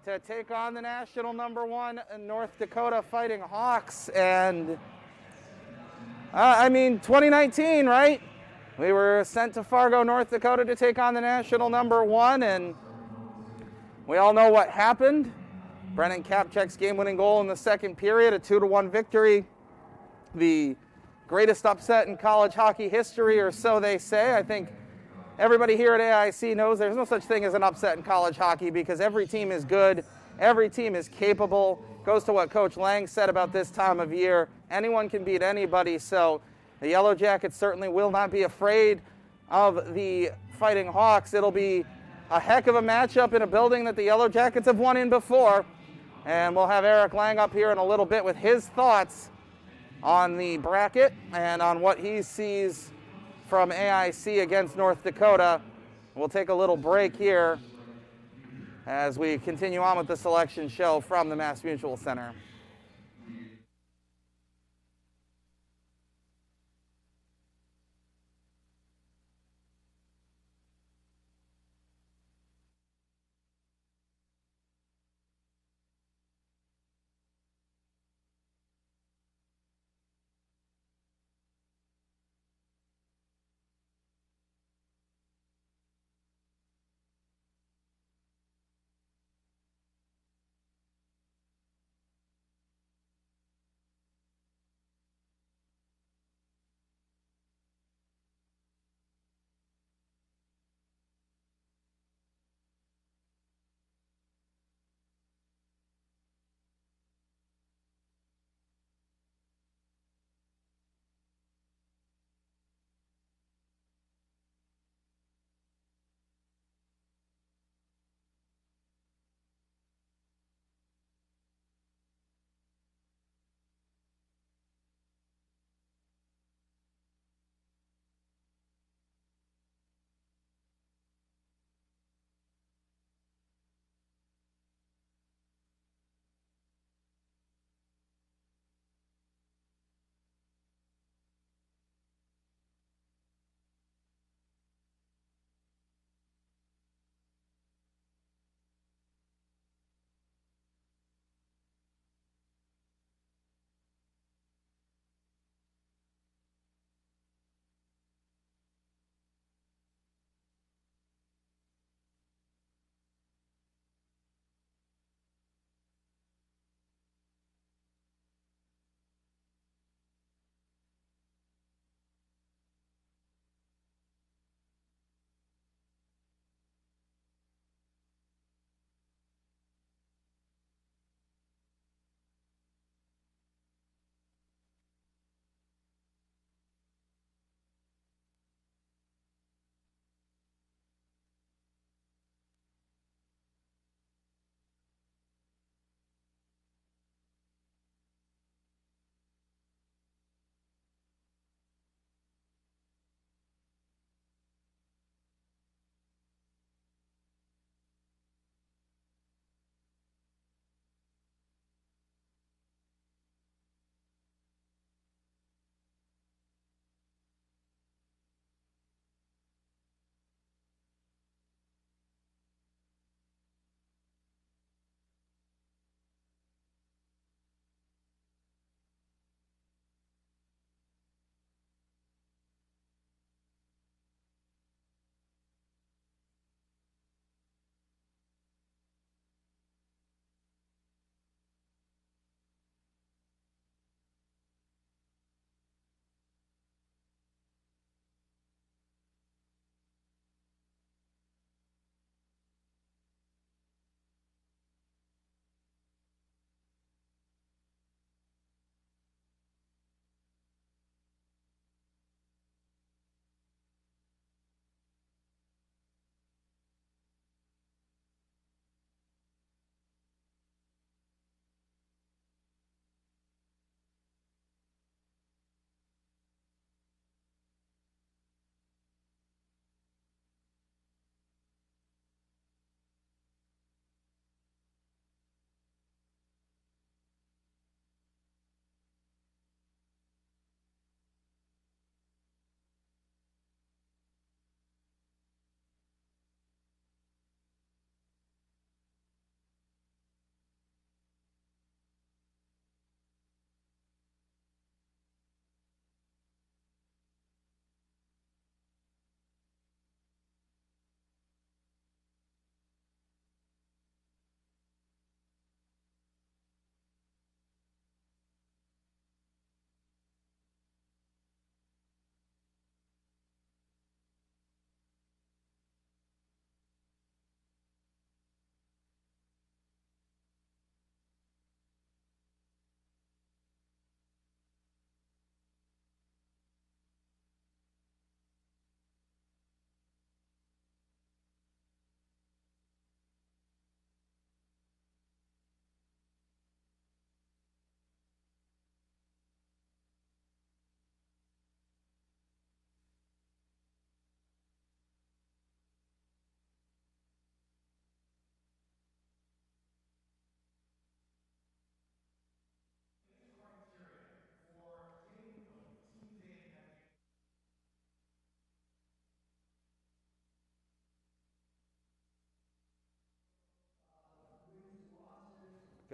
to take on the national #1 North Dakota Fighting Hawks. And I mean, 2019, right? We were sent to Fargo, North Dakota to take on the national #1, and we all know what happened. Brennan Capchak's game-winning goal in the second period, a 2-1 victory. The greatest upset in college hockey history, or so they say. I think everybody here at AIC knows there's no such thing as an upset in college hockey because every team is good, every team is capable. Goes to what Coach Lang said about this time of year. Anyone can beat anybody, so the Yellow Jackets certainly will not be afraid of the Fighting Hawks. It'll be a heck of a matchup in a building that the Yellow Jackets have won in before. And we'll have Eric Lang up here in a little bit with his thoughts on the bracket and on what he sees from AIC against North Dakota. We'll take a little break here as we continue on with the selection show from the Mass Mutual Center.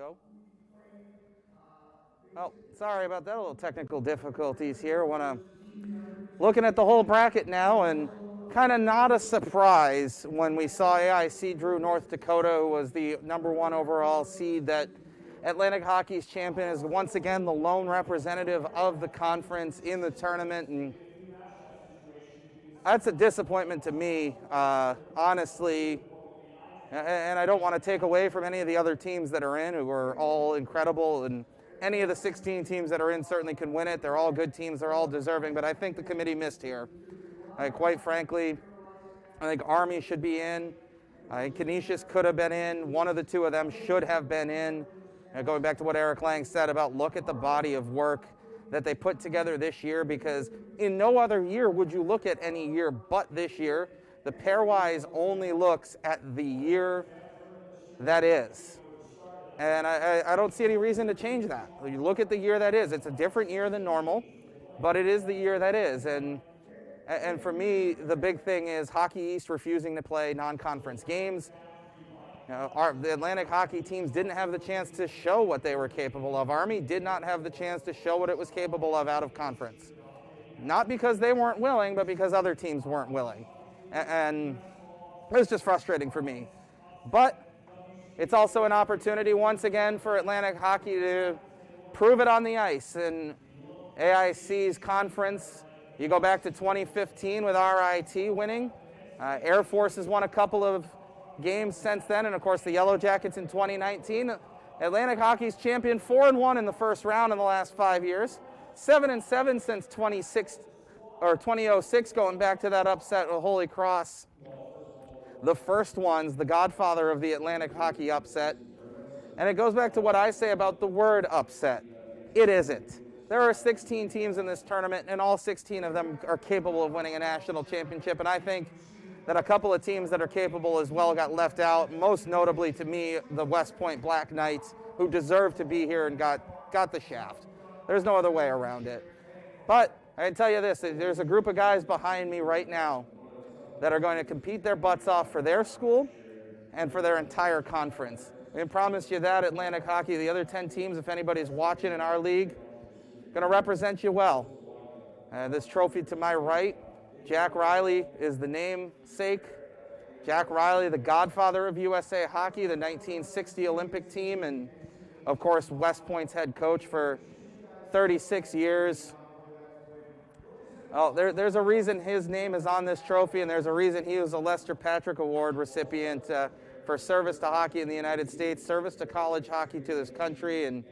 go. Oh, sorry about that. A little technical difficulties here. Looking at the whole bracket now, and kind of not a surprise when we saw AIC drew North Dakota, who was the #1 overall seed, that Atlantic Hockey's champion is once again the lone representative of the conference in the tournament, and that's a disappointment to me, honestly. And I don't want to take away from any of the other teams that are in, who are all incredible, and any of the 16 teams that are in certainly can win it. They're all good teams. They're all deserving, but I think the committee missed here. Quite frankly, I think Army should be in. I think Canisius could have been in. One of the two of them should have been in. Going back to what Eric Lang said about look at the body of work that they put together this year, because in no other year would you look at any year but this year. The pairwise only looks at the year that is. And I don't see any reason to change that. You look at the year that is. It's a different year than normal, but it is the year that is. And for me, the big thing is Hockey East refusing to play non-conference games. The Atlantic hockey teams didn't have the chance to show what they were capable of. Army did not have the chance to show what it was capable of out of conference. Not because they weren't willing, but because other teams weren't willing. And it was just frustrating for me. But it's also an opportunity once again for Atlantic hockey to prove it on the ice. In AIC's conference, you go back to 2015 with RIT winning. Air Force has won a couple of games since then, and of course the Yellow Jackets in 2019. Atlantic hockey's champion, 4-1 in the first round in the last 5 years, 7-7 since 2006, going back to that upset with Holy Cross. The first one's the godfather of the Atlantic hockey upset. And it goes back to what I say about the word upset. It isn't. There are 16 teams in this tournament, and all 16 of them are capable of winning a national championship. And I think that a couple of teams that are capable as well got left out, most notably to me, the West Point Black Knights, who deserved to be here and got the shaft. There's no other way around it. But I can tell you this, there's a group of guys behind me right now that are going to compete their butts off for their school and for their entire conference. I can promise you that, Atlantic hockey, the other 10 teams, if anybody's watching in our league, going to represent you well. This trophy to my right, Jack Riley is the namesake. Jack Riley, the godfather of USA hockey, the 1960 Olympic team, and of course West Point's head coach for 36 years. Oh, there's a reason his name is on this trophy, and there's a reason he was a Lester Patrick Award recipient for service to hockey in the United States, service to college hockey to this country, and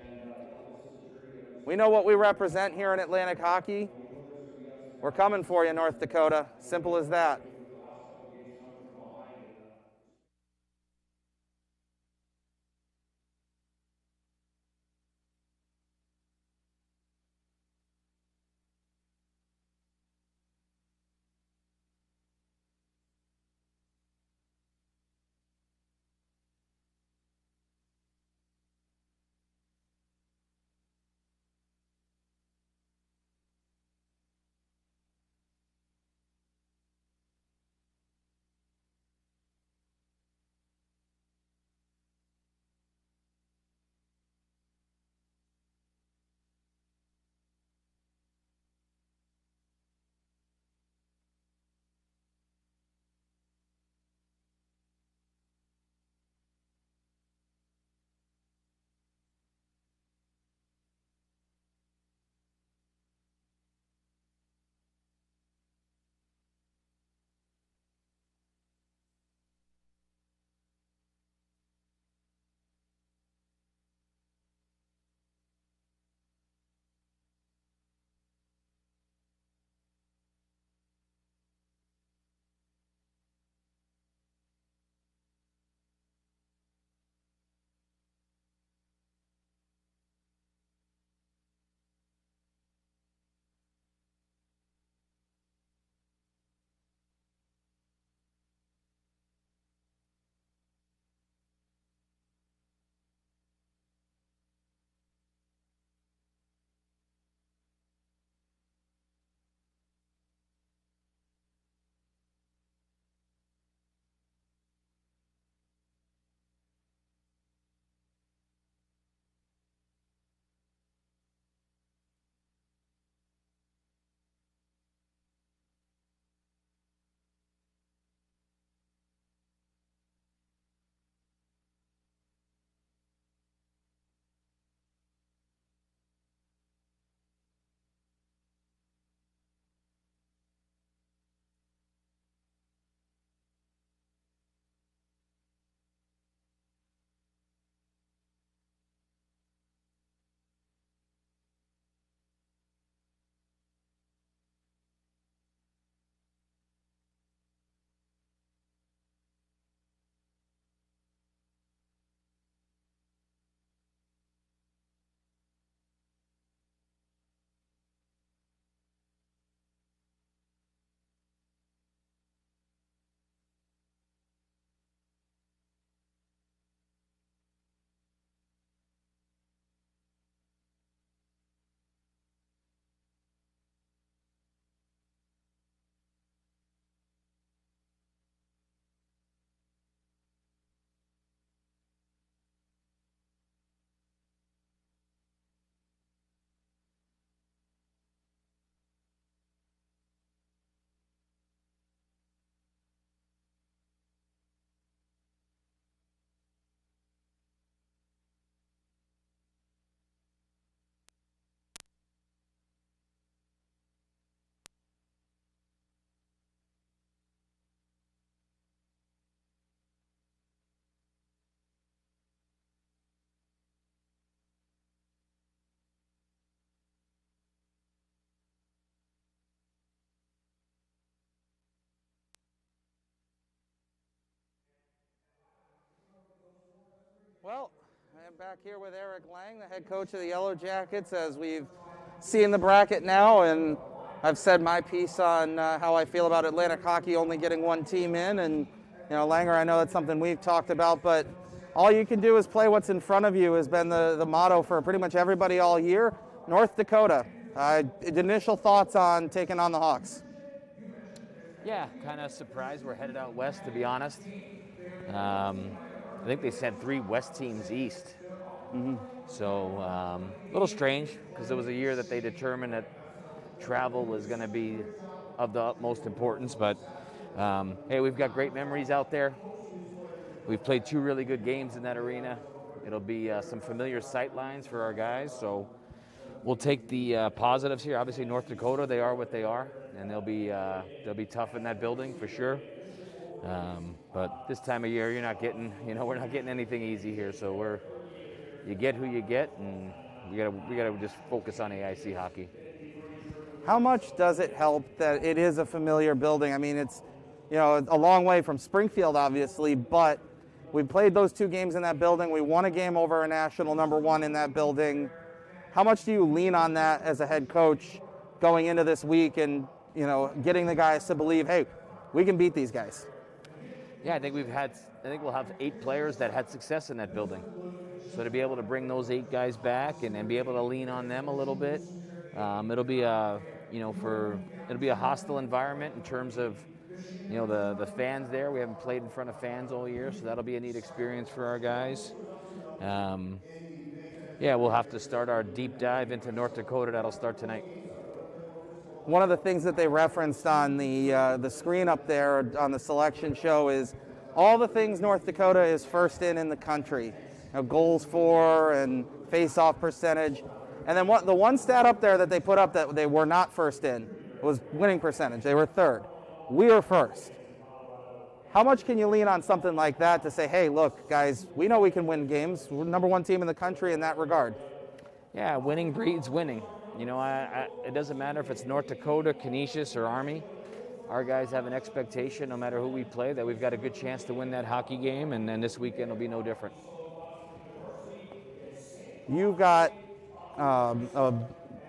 we know what we represent here in Atlantic hockey. We're coming for you, North Dakota. Simple as that. Well, I am back here with Eric Lang, the head coach of the Yellow Jackets, as we've seen the bracket now, and I've said my piece on how I feel about Atlantic hockey only getting one team in, and Langer, I know that's something we've talked about, but all you can do is play what's in front of you has been the motto for pretty much everybody all year. North Dakota, initial thoughts on taking on the Hawks? Yeah, kind of surprised we're headed out west, to be honest. I think they sent 3 West teams east. So a little strange, because it was a year that they determined that travel was going to be of the utmost importance. But hey, we've got great memories out there. We've played 2 really good games in that arena. It'll be some familiar sight lines for our guys. So we'll take the positives here. Obviously, North Dakota, they are what they are, and they'll be tough in that building for sure. But this time of year, you're not getting, we're not getting anything easy here. So you get who you get, and we gotta just focus on AIC hockey. How much does it help that it is a familiar building? I mean, it's a long way from Springfield, obviously, but we played those 2 games in that building. We won a game over a national #1 in that building. How much do you lean on that as a head coach going into this week, and getting the guys to believe, hey, we can beat these guys? Yeah, I think we'll have 8 players that had success in that building. So to be able to bring those 8 guys back and be able to lean on them a little bit, it'll be a hostile environment in terms of the fans there. We haven't played in front of fans all year, so that'll be a neat experience for our guys. Yeah, we'll have to start our deep dive into North Dakota. That'll start tonight. One of the things that they referenced on the screen up there on the selection show is all the things North Dakota is first in the country. Goals for and face-off percentage. And then the one stat up there that they put up that they were not first in was winning percentage. They were 3rd. We are first. How much can you lean on something like that to say, hey, look, guys, we know we can win games. We're #1 team in the country in that regard. Yeah, winning breeds winning. It doesn't matter if it's North Dakota, Canisius, or Army. Our guys have an expectation, no matter who we play, that we've got a good chance to win that hockey game, and then this weekend will be no different. You've got,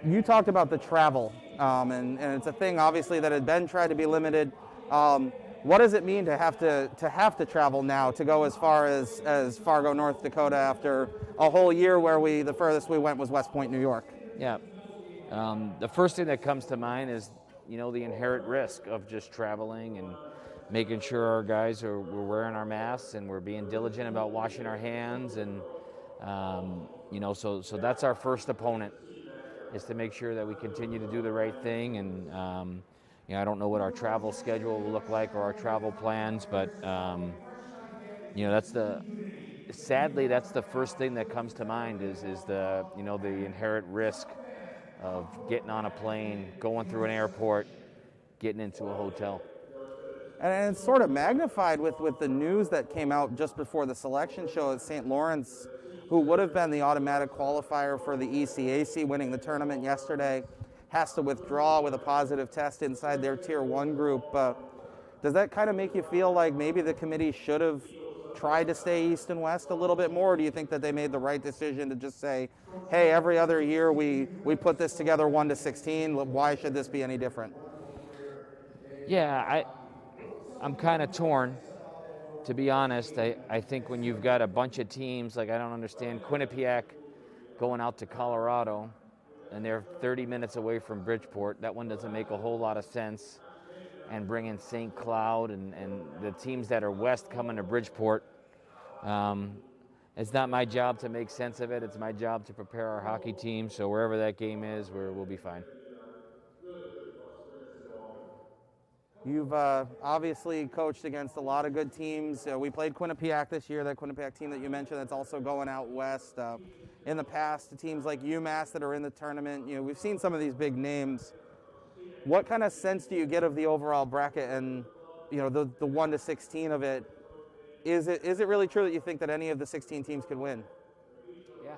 you talked about the travel, and it's a thing, obviously, that had been tried to be limited. What does it mean to have to travel now to go as far as Fargo, North Dakota, after a whole year where the furthest we went was West Point, New York? Yeah. The first thing that comes to mind is, the inherent risk of just traveling and making sure our guys we're wearing our masks and we're being diligent about washing our hands, and so that's our first opponent, is to make sure that we continue to do the right thing. And I don't know what our travel schedule will look like or our travel plans, but sadly that's the first thing that comes to mind is the the inherent risk of getting on a plane, going through an airport, getting into a hotel. And it's sort of magnified with the news that came out just before the selection show at St. Lawrence, who would have been the automatic qualifier for the ECAC, winning the tournament yesterday, has to withdraw with a positive test inside their Tier 1 group. Does that kind of make you feel like maybe the committee should have tried to stay East and West a little bit more, or do you think that they made the right decision to just say, hey, every other year we put this together 1 to 16, why should this be any different? Yeah, I'm kind of torn, to be honest. I think when you've got a bunch of teams, like I don't understand Quinnipiac going out to Colorado, and they're 30 minutes away from Bridgeport. That one doesn't make a whole lot of sense. And bringing St. Cloud and the teams that are west coming to Bridgeport. It's not my job to make sense of it. It's my job to prepare our hockey team. So wherever that game is, we'll be fine. You've obviously coached against a lot of good teams. We played Quinnipiac this year, that Quinnipiac team that you mentioned that's also going out west. In the past, teams like UMass that are in the tournament, we've seen some of these big names. What kind of sense do you get of the overall bracket and, the 1 to 16 of it? Is it really true that you think that any of the 16 teams could win? Yeah.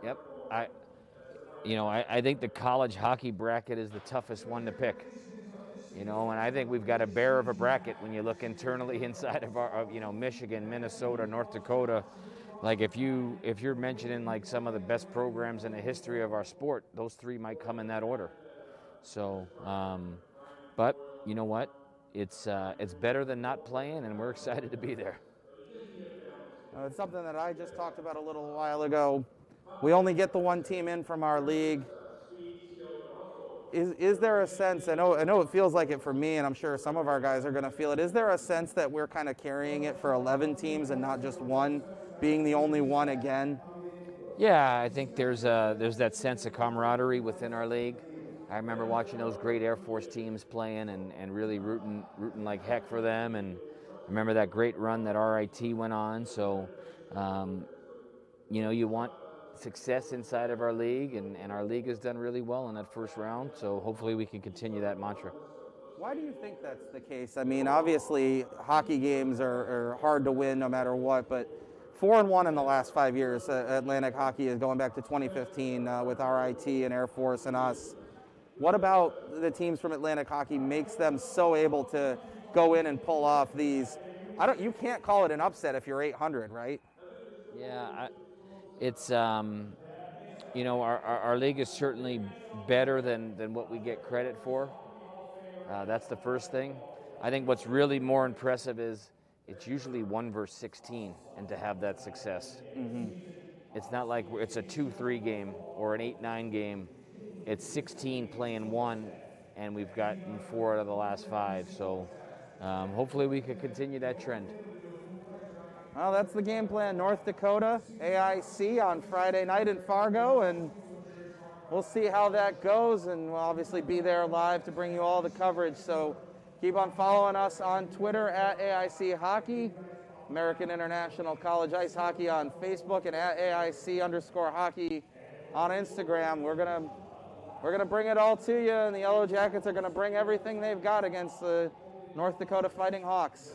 Yep. I think the college hockey bracket is the toughest one to pick. And I think we've got a bear of a bracket when you look internally inside of our, Michigan, Minnesota, North Dakota. like if you're mentioning like some of the best programs in the history of our sport, those 3 might come in that order. So, but you know what? It's better than not playing, and we're excited to be there. It's something that I just talked about a little while ago. We only get the 1 team in from our league. Is there a sense, I know it feels like it for me, and I'm sure some of our guys are going to feel it, is there a sense that we're kind of carrying it for 11 teams and not just 1, being the only one again? Yeah, I think there's that sense of camaraderie within our league. I remember watching those great Air Force teams playing and really rooting like heck for them, and I remember that great run that RIT went on. So, you want success inside of our league, and our league has done really well in that first round, so hopefully we can continue that mantra. Why do you think that's the case? I mean, obviously hockey games are hard to win no matter what, but 4-1 in the last 5 years. Atlantic hockey is going back to 2015 with RIT and Air Force and us. What about the teams from Atlantic hockey makes them so able to go in and pull off these? You can't call it an upset if you're 800, right? Yeah, it's our league is certainly better than what we get credit for. That's the first thing. I think what's really more impressive is it's usually 1 versus 16, and to have that success. Mm-hmm. It's not like it's a 2-3 game or an 8-9 game. It's 16 playing 1, and we've gotten 4 out of the last 5. So hopefully we can continue that trend. Well, that's the game plan. North Dakota, AIC on Friday night in Fargo, and we'll see how that goes, and we'll obviously be there live to bring you all the coverage. So keep on following us on Twitter at AIC Hockey, American International College Ice Hockey on Facebook, and at AIC_hockey on Instagram. We're gonna bring it all to you, and the Yellow Jackets are gonna bring everything they've got against the North Dakota Fighting Hawks.